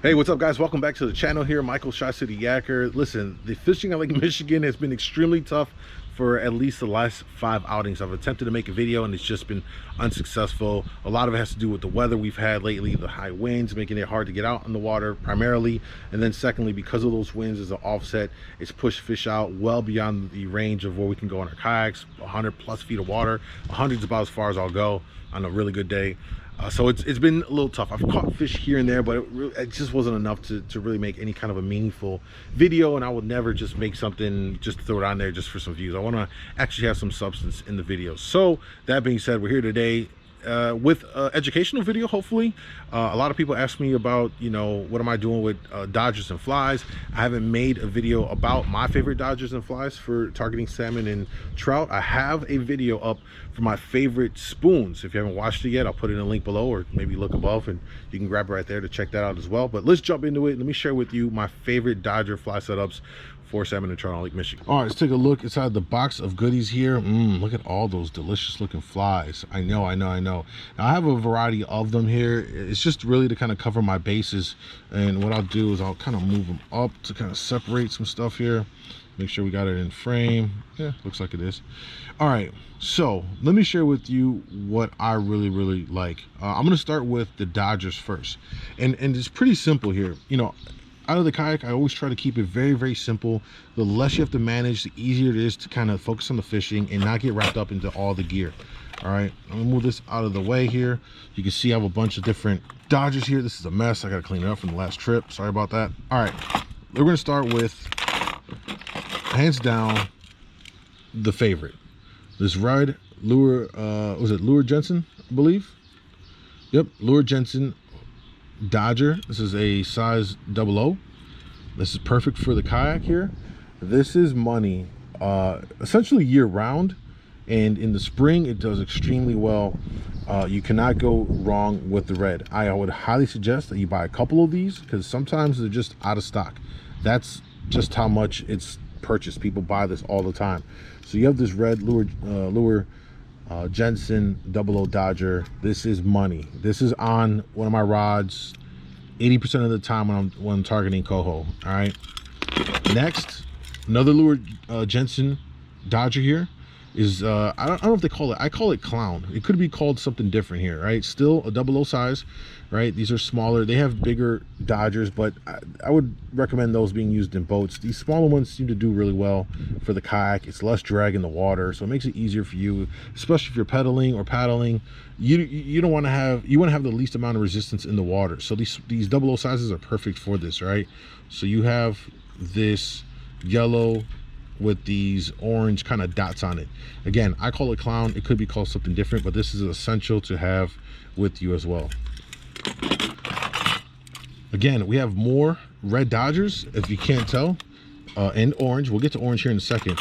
Hey, what's up guys? Welcome back to the channel here. Michael, ChiCityYaker. Listen, the fishing on Lake Michigan has been extremely tough for at least the last 5 outings. I've attempted to make a video and it's just been unsuccessful. A lot of it has to do with the weather we've had lately, the high winds making it hard to get out in the water primarily. And then secondly, because of those winds as an offset, it's pushed fish out well beyond the range of where we can go on our kayaks, 100 plus feet of water. 100 is about as far as I'll go on a really good day. So it's been a little tough. I've caught fish here and there, but it just wasn't enough to really make any kind of a meaningful video, and I would never just make something just to throw it on there just for some views. I want to actually have some substance in the video. So that being said, we're here today with an educational video, hopefully. A lot of people ask me about, you know, what am I doing with dodgers and flies. I haven't made a video about my favorite dodgers and flies for targeting salmon and trout. I have a video up for my favorite spoons. If you haven't watched it yet, I'll put it in a link below, or maybe look above and you can grab it right there to check that out as well. But let's jump into it. Let me share with you my favorite dodger fly setups for salmon and trout on Lake Michigan. All right, let's take a look inside the box of goodies here. Look at all those delicious looking flies. I know. Now I have a variety of them here. It's just really to kind of cover my bases, and what I'll do is I'll kind of move them up to kind of separate some stuff here. Make sure we got it in frame. Yeah, looks like it is. All right, so let me share with you what I really like. I'm gonna start with the dodgers first, and it's pretty simple here. You know, out of the kayak, I always try to keep it very simple. The less you have to manage, the easier it is to kind of focus on the fishing and not get wrapped up into all the gear. All right, I'm gonna move this out of the way here. You can see I have a bunch of different dodgers here. This is a mess. I gotta clean it up from the last trip. Sorry about that. All right, we're gonna start with, hands down, the favorite. This red lure, was it Lure Jensen, I believe? Yep, Lure Jensen Dodger. This is a size 00. This is perfect for the kayak here. This is money essentially year round, and in the spring it does extremely well. You cannot go wrong with the red. I would highly suggest that you buy a couple of these, because sometimes they're just out of stock. That's just how much it's purchased. People buy this all the time. So you have this red lure Jensen 00 Dodger. This is money. This is on one of my rods 80% of the time when I'm targeting coho. All right, next, another lure Jensen Dodger here is I don't know if they call it, I call it clown. It could be called something different here, right? Still a 00 size, right? These are smaller. They have bigger dodgers, but I would recommend those being used in boats. These smaller ones seem to do really well for the kayak. It's less drag in the water, so it makes it easier for you, especially if you're pedaling or paddling. You don't want to have, you want to have the least amount of resistance in the water. So these 00 sizes are perfect for this, right? So you have this yellow with these orange kind of dots on it. Again, I call it clown. It could be called something different, but this is essential to have with you as well. Again, we have more red dodgers, if you can't tell, and orange. We'll get to orange here in a second.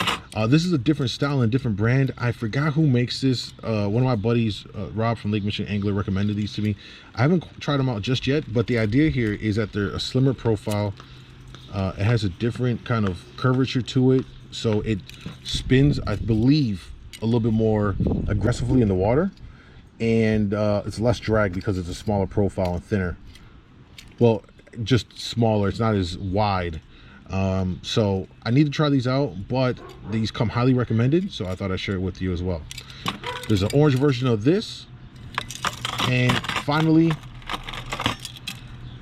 This is a different style and a different brand. I forgot who makes this. One of my buddies, Rob from Lake Michigan Angler, recommended these to me. I haven't tried them out just yet, but the idea here is that they're a slimmer profile. It has a different kind of curvature to it, so it spins, I believe, a little bit more aggressively in the water, and it's less drag because it's a smaller profile and thinner. Well, just smaller. It's not as wide. So I need to try these out, but these come highly recommended, so I thought I'd share it with you as well. There's an orange version of this, and finally,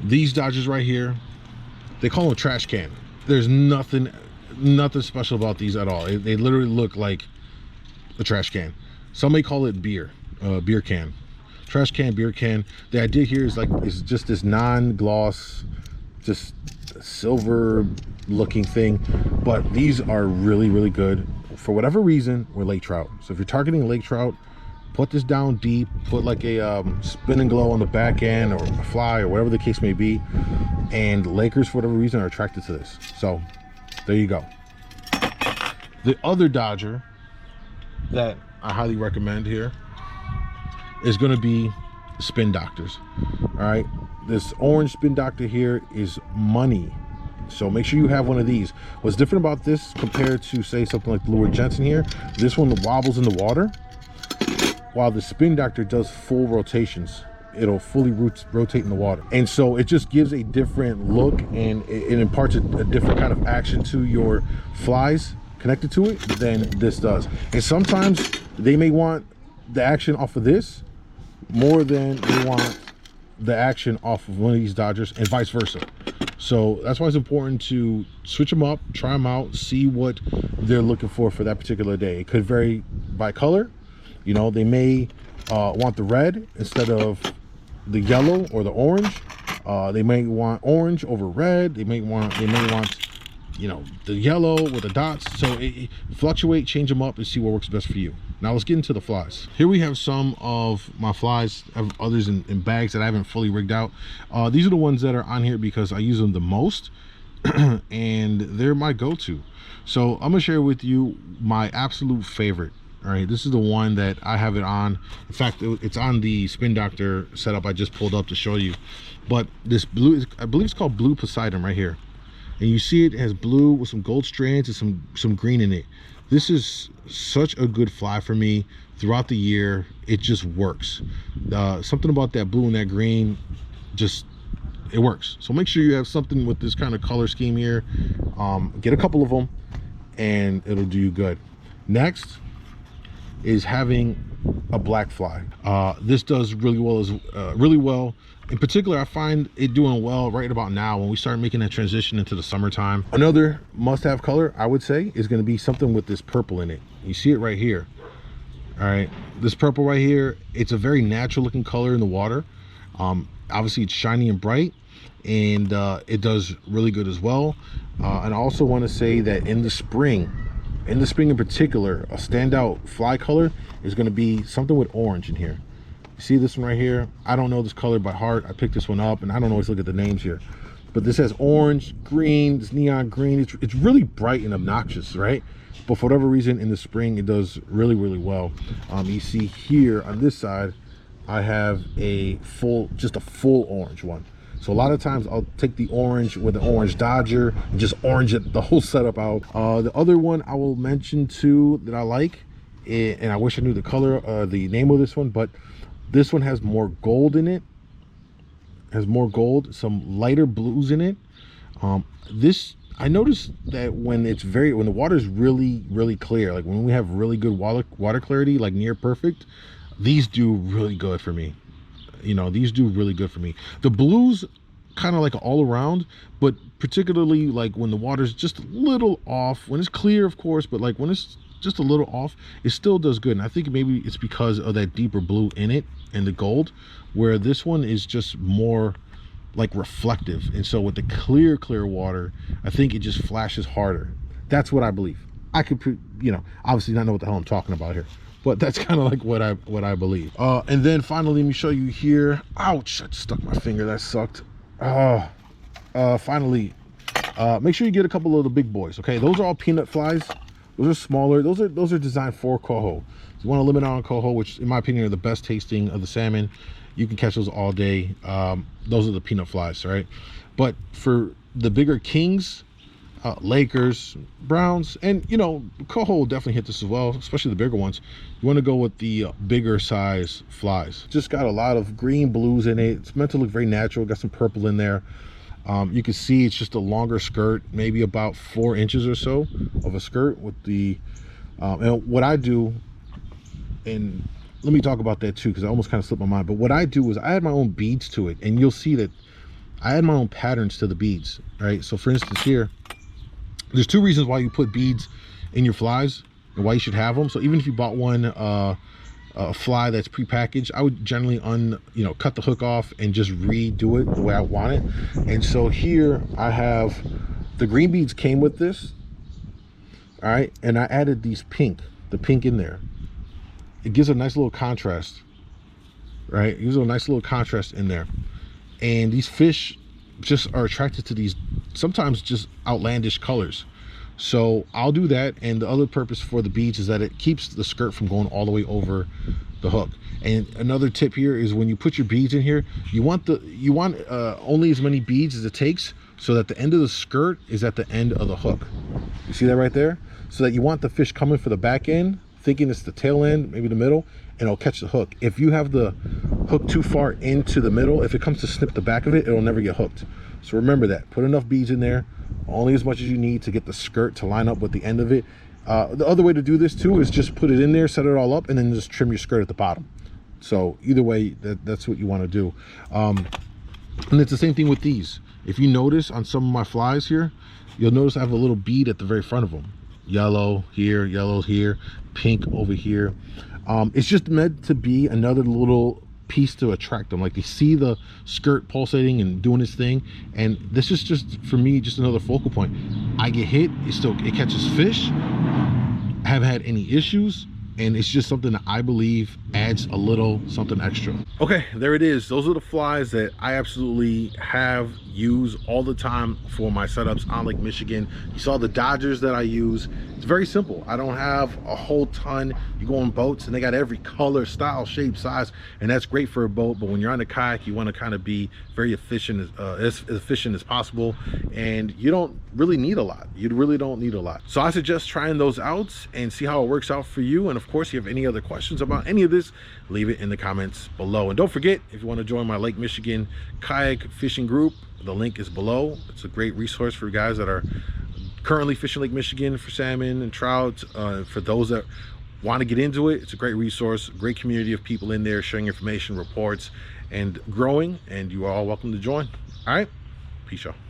these dodgers right here. They call them a trash can. There's nothing special about these at all. They literally look like a trash can. Some may call it beer can. Trash can, beer can. The idea here is like, it's just this non-gloss, just silver looking thing, but these are really good for whatever reason with lake trout. So if you're targeting lake trout, put this down deep, put like a spin and glow on the back end, or a fly, or whatever the case may be, and Lakers, for whatever reason, are attracted to this. So there you go. The other dodger that I highly recommend here is going to be Spin Doctors. All right, this orange Spin Doctor here is money, so make sure you have one of these. What's different about this compared to, say, something like the Lure Jensen here, this one wobbles in the water, while the Spin Doctor does full rotations it'll fully rotate in the water. And so it just gives a different look, and it imparts a different kind of action to your flies connected to it than this does. And sometimes they may want the action off of this more than they want the action off of one of these Dodgers, and vice versa. So that's why it's important to switch them up, try them out, see what they're looking for that particular day. It could vary by color. You know, they may want the red instead of the yellow or the orange. They may want orange over red. They may want you know, the yellow with the dots. So fluctuate, change them up, and see what works best for you. Now let's get into the flies. Here we have some of my flies. I have others in bags that I haven't fully rigged out. These are the ones that are on here because I use them the most and they're my go-to. So I'm gonna share with you my absolute favorite. All right, this is the one that I have it on. In fact, it's on the Spin Doctor setup I just pulled up to show you. But this blue, I believe it's called Blue Poseidon right here. And you see it has blue with some gold strands and some green in it. This is such a good fly for me throughout the year. It just works. Something about that blue and that green, just, it works. So make sure you have something with this kind of color scheme here. Get a couple of them and it'll do you good. Next is having a black fly. This does really well. In particular, I find it doing well right about now when we start making that transition into the summertime. Another must-have color, I would say, is going to be something with this purple in it. You see it right here. All right, this purple right here, it's a very natural looking color in the water. Obviously it's shiny and bright, and it does really good as well. And I also want to say that in the spring in particular, a standout fly color is going to be something with orange in here. You see this one right here? I don't know this color by heart. I picked this one up and I don't always look at the names here. But this has orange, green, this neon green. It's really bright and obnoxious, right? But for whatever reason, in the spring, it does really, really well. You see here on this side, I have just a full orange one. So a lot of times I'll take the orange with the orange Dodger and just orange it, the whole setup out. The other one I will mention too that I like, and I wish I knew the color, the name of this one, but this one has more gold in it. Has more gold, some lighter blues in it. This, I noticed that when the water is really, really clear, like when we have really good water clarity, like near perfect, these do really good for me. You know, these do really good for me. The blues kind of like all around, but particularly like when the water's just a little off, when it's clear, of course, but like when it's just a little off, it still does good. And I think maybe it's because of that deeper blue in it and the gold, where this one is just more like reflective. And so with the clear water, I think it just flashes harder. That's what I believe. I could, you know, obviously not know what the hell I'm talking about here, but that's kind of like what I believe. And then finally, let me show you here. Ouch, I just stuck my finger, that sucked. Finally, make sure you get a couple of the big boys. Okay, those are all peanut flies. Those are smaller. Those are designed for coho. If you want to limit on coho, which in my opinion are the best tasting of the salmon, you can catch those all day. Those are the peanut flies, right? But for the bigger kings, Lakers, Browns, and you know, coho will definitely hit this as well, especially the bigger ones. You want to go with the bigger size flies. Just got a lot of green, blues in it. It's meant to look very natural. Got some purple in there. You can see it's just a longer skirt, maybe about 4 inches or so of a skirt with the and what I do, and let me talk about that too, because I almost kind of slipped my mind. But what I do is I add my own beads to it, and you'll see that I add my own patterns to the beads, right? So for instance here, there's 2 reasons why you put beads in your flies and why you should have them. So even if you bought one a fly that's pre-packaged, I would generally cut the hook off and just redo it the way I want it. And so here I have the green beads came with this, all right, and I added the pink in there. It gives a nice little contrast, right? It gives a nice little contrast in there. And these fish just are attracted to these sometimes just outlandish colors. So I'll do that. And the other purpose for the beads is that it keeps the skirt from going all the way over the hook. And another tip here is when you put your beads in here, you want only as many beads as it takes, so that the end of the skirt is at the end of the hook. You see that right there? So that you want the fish coming for the back end thinking it's the tail end, maybe the middle, and it'll catch the hook. If you have the hook too far into the middle, if it comes to snip the back of it, it'll never get hooked. So remember that. Put enough beads in there, only as much as you need to get the skirt to line up with the end of it. The other way to do this too is just put it in there, set it all up, and then just trim your skirt at the bottom. So either way, that's what you want to do. And it's the same thing with these. If you notice on some of my flies here, you'll notice I have a little bead at the very front of them. Yellow here, pink over here. It's just meant to be another little piece to attract them. Like, they see the skirt pulsating and doing its thing, and this is just, for me, just another focal point. I get hit, it catches fish. I haven't had any issues, and it's just something that I believe adds a little something extra. Okay, there it is. Those are the flies that I absolutely have used all the time for my setups on Lake Michigan. You saw the Dodgers that I use. It's very simple. I don't have a whole ton. You go on boats and they got every color, style, shape, size, and that's great for a boat. But when you're on a kayak, you want to kind of be very efficient, as efficient as possible, and you don't really need a lot. You really don't need a lot. So I suggest trying those out and see how it works out for you. And of course, if you have any other questions about any of this, leave it in the comments below. And don't forget, if you want to join my Lake Michigan kayak fishing group, the link is below. It's a great resource for guys that are currently fishing Lake Michigan for salmon and trout. For those that want to get into it, it's a great resource, great community of people in there sharing information, reports, and growing, and you are all welcome to join. All right, peace, y'all.